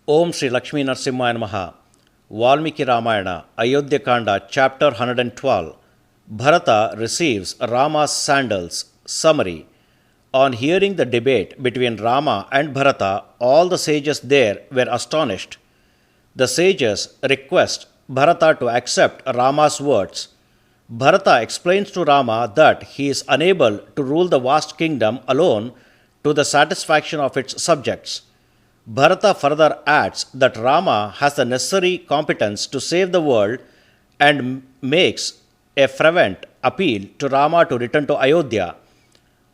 Om Sri Lakshmi Narsimhaya Namaha. Valmiki Ramayana, Ayodhya Kanda, Chapter 112. Bharata receives Rama's sandals. Summary. On hearing the debate between Rama and Bharata, all the sages there were astonished. The sages request Bharata to accept Rama's words. Bharata explains to Rama that he is unable to rule the vast kingdom alone to the satisfaction of its subjects. Bharata further adds that Rama has the necessary competence to save the world and makes a fervent appeal to Rama to return to Ayodhya.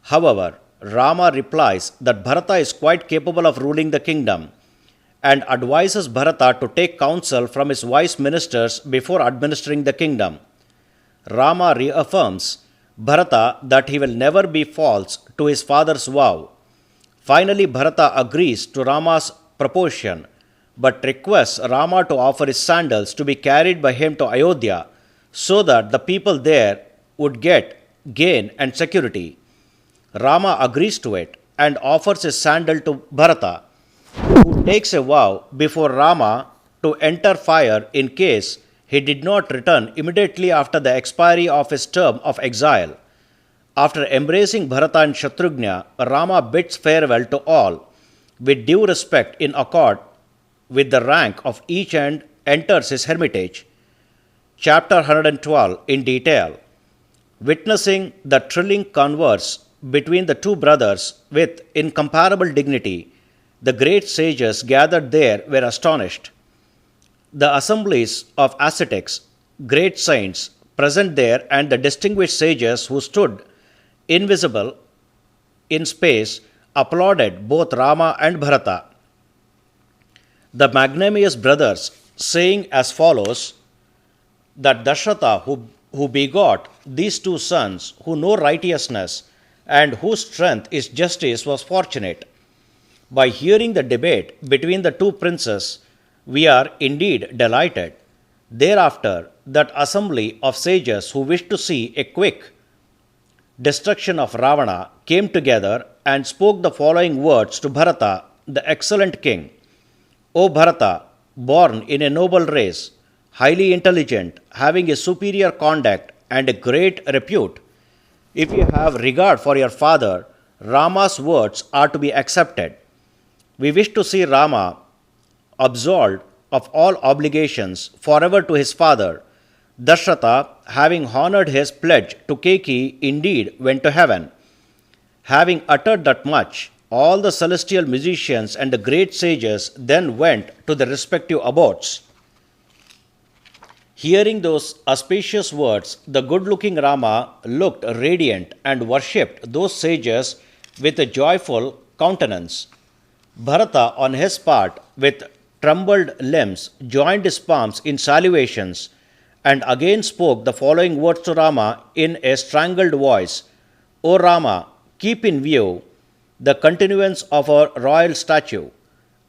However, Rama replies that Bharata is quite capable of ruling the kingdom and advises Bharata to take counsel from his wise ministers before administering the kingdom. Rama reaffirms Bharata that he will never be false to his father's vow. Finally, Bharata agrees to Rama's proposition, but requests Rama to offer his sandals to be carried by him to Ayodhya so that the people there would get gain and security. Rama agrees to it and offers his sandal to Bharata, who takes a vow before Rama to enter fire in case he did not return immediately after the expiry of his term of exile. After embracing Bharata and Shatrughna, Rama bids farewell to all, with due respect in accord with the rank of each and enters his hermitage. Chapter 112 in detail. Witnessing the thrilling converse between the two brothers with incomparable dignity, the great sages gathered there were astonished. The assemblies of ascetics, great saints present there, and the distinguished sages who stood invisible in space applauded both Rama and Bharata. The magnanimous brothers saying as follows, that Dasharatha who begot these two sons who know righteousness and whose strength is justice was fortunate. By hearing the debate between the two princes, we are indeed delighted. Thereafter, that assembly of sages who wished to see a quick destruction of Ravana came together and spoke the following words to Bharata, the excellent king. O Bharata, born in a noble race, highly intelligent, having a superior conduct and a great repute, if you have regard for your father, Rama's words are to be accepted. We wish to see Rama absolved of all obligations forever to his father. Dasharatha, having honored his pledge to Keki, indeed went to heaven. Having uttered that much, all the celestial musicians and the great sages then went to their respective abodes. Hearing those auspicious words, the good-looking Rama looked radiant and worshipped those sages with a joyful countenance. Bharata, on his part, with trembled limbs, joined his palms in salutations, and again spoke the following words to Rama in a strangled voice. O Rama, keep in view the continuance of our royal statute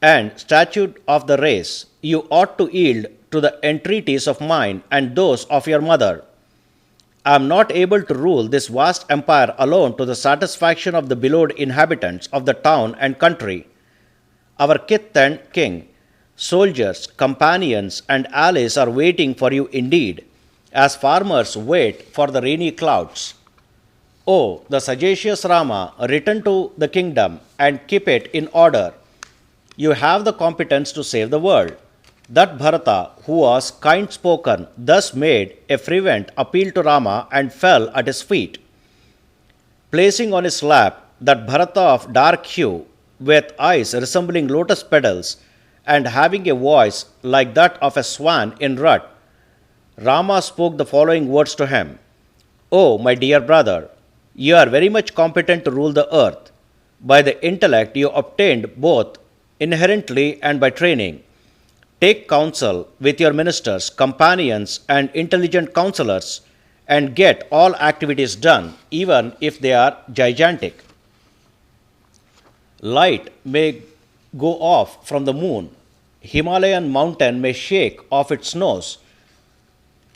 and statute of the race. You ought to yield to the entreaties of mine and those of your mother. I am not able to rule this vast empire alone to the satisfaction of the beloved inhabitants of the town and country. Our kith and king, soldiers, companions, and allies are waiting for you indeed, as farmers wait for the rainy clouds. O, the sagacious Rama, return to the kingdom and keep it in order. You have the competence to save the world. That Bharata, who was kind-spoken, thus made a fervent appeal to Rama and fell at his feet. Placing on his lap that Bharata of dark hue, with eyes resembling lotus petals, and having a voice like that of a swan in rut, Rama spoke the following words to him. O my dear brother, you are very much competent to rule the earth. By the intellect you obtained both inherently and by training. Take counsel with your ministers, companions, and intelligent counselors, and get all activities done, even if they are gigantic. Light may go off from the moon. Himalayan mountain may shake off its snows.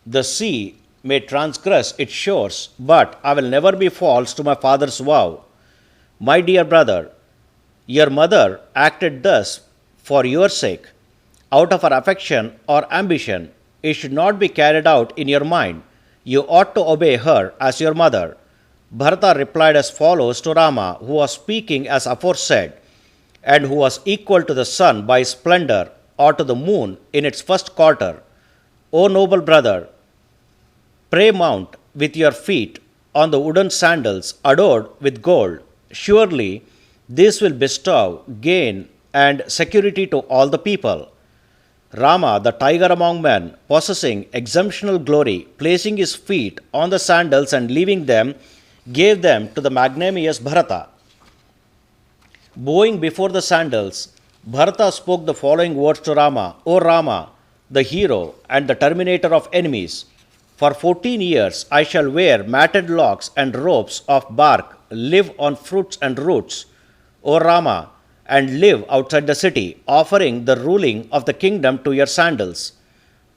The sea may transgress its shores, but I will never be false to my father's vow. My dear brother, your mother acted thus for your sake. out of her affection or ambition. It should not be carried out in your mind. You ought to obey her as your mother. Bharata replied as follows to Rama, who was speaking as aforesaid, and who was equal to the sun by splendor, or to the moon in its first quarter. O noble brother, pray mount with your feet on the wooden sandals adorned with gold. Surely this will bestow gain and security to all the people. Rama, the tiger among men, possessing exemptional glory, placing his feet on the sandals and leaving them, gave them to the magnanimous Bharata. Bowing before the sandals, Bharata spoke the following words to Rama: O Rama, the hero and the terminator of enemies, for 14 years I shall wear matted locks and ropes of bark, live on fruits and roots, O Rama, and live outside the city, offering the ruling of the kingdom to your sandals.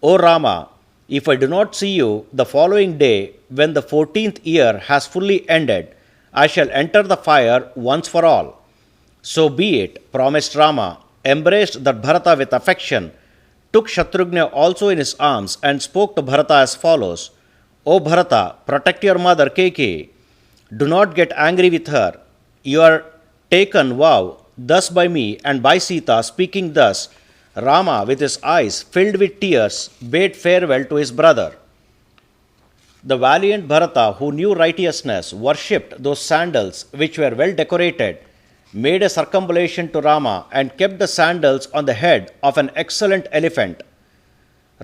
O Rama, if I do not see you the following day, when the 14th year has fully ended, I shall enter the fire once for all. So be it, promised Rama, embraced that Bharata with affection, took Shatrughna also in his arms, and spoke to Bharata as follows: O Bharata, protect your mother Kaikeyi. Do not get angry with her. You are taken vow thus by me and by Sita. Speaking thus, Rama, with his eyes filled with tears, bade farewell to his brother. The valiant Bharata, who knew righteousness, worshipped those sandals which were well decorated, made a circumambulation to Rama, and kept the sandals on the head of an excellent elephant.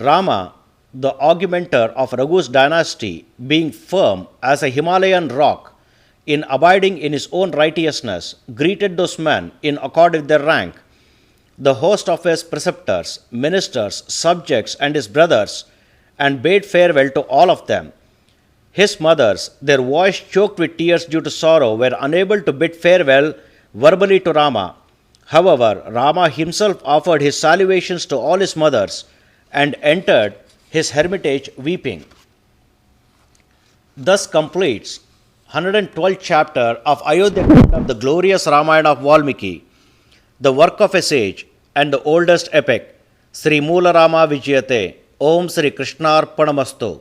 Rama, the augmenter of Raghu's dynasty, being firm as a Himalayan rock, in abiding in his own righteousness, greeted those men in accord with their rank. The host of his preceptors, ministers, subjects, and his brothers, and bade farewell to all of them. His mothers, their voice choked with tears due to sorrow, were unable to bid farewell verbally to Rama. However, Rama himself offered his salutations to all his mothers and entered his hermitage weeping. Thus completes 112th chapter of Ayodhya Kanda, the glorious Ramayana of Valmiki, the work of a sage and the oldest epic. Sri Moola Rama Vijayate. Om Sri Krishnarpanamastu.